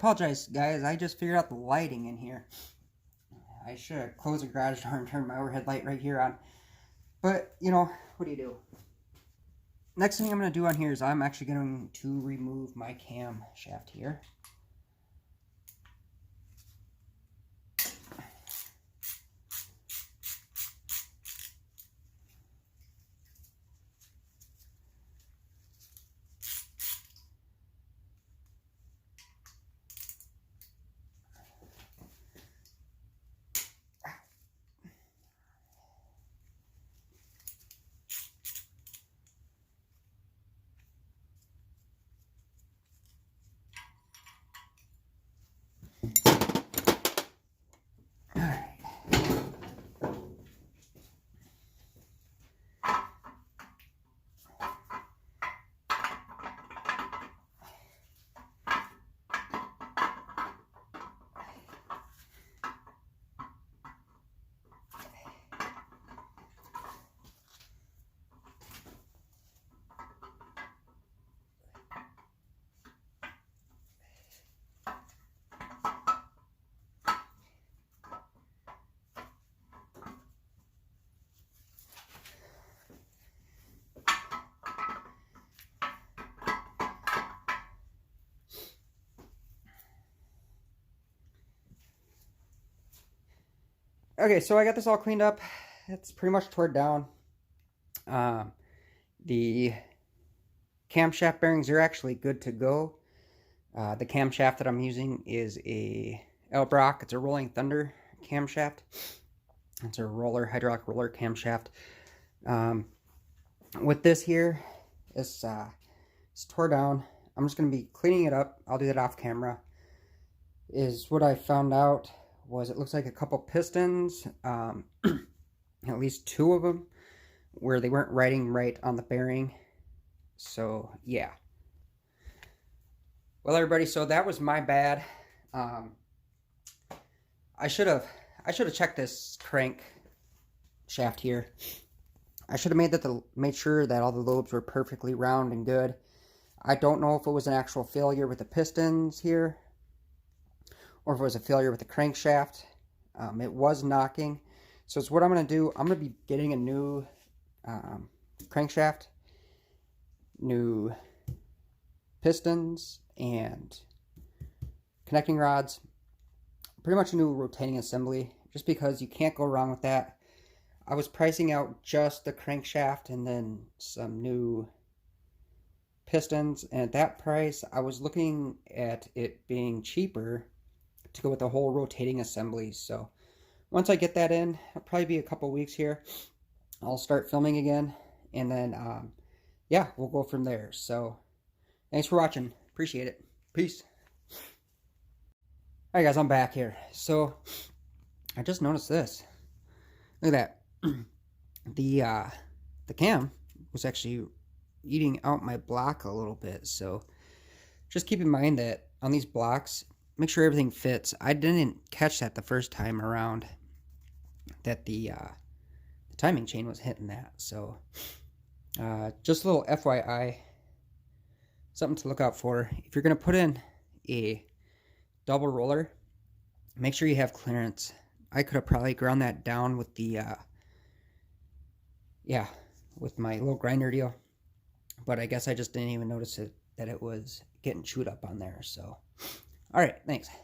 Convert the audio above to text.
apologize, guys. I just figured out the lighting in here. I should have closed the garage door and turned my overhead light right here on. But, you know, what do you do? Next thing I'm going to do on here is I'm actually going to remove my cam shaft here. Okay, so I got this all cleaned up. It's pretty much torn down. The camshaft bearings are actually good to go. The camshaft that I'm using is a Elbrock. It's a Rolling Thunder camshaft. It's a hydraulic roller camshaft. With this here, it's tore down. I'm just going to be cleaning it up. I'll do that off camera. Is what I found out was it looks like a couple pistons, at least two of them, where they weren't riding right on the bearing. So yeah. Well, everybody, so that was my bad. I should have checked this crank shaft here. I should have made sure that all the lobes were perfectly round and good. I don't know if it was an actual failure with the pistons here, or if it was a failure with the crankshaft. It was knocking. So it's what I'm going to do. I'm going to be getting a new crankshaft, new pistons, and connecting rods. Pretty much a new rotating assembly, just because you can't go wrong with that. I was pricing out just the crankshaft and then some new pistons, and at that price I was looking at it being cheaper to go with the whole rotating assembly. So once I get that in, it'll probably be a couple weeks here, I'll start filming again, and then yeah, we'll go from there. So thanks for watching, appreciate it, peace. Alright guys, I'm back here. So I just noticed this. Look at that. The cam was actually eating out my block a little bit, so just keep in mind that on these blocks, make sure everything fits. I didn't catch that the first time around, that the timing chain was hitting that. So just a little FYI, something to look out for. If you're going to put in a double roller, make sure you have clearance. I could have probably ground that down with the yeah, with my little grinder deal, but I guess I just didn't even notice that it was getting chewed up on there. So all right, thanks.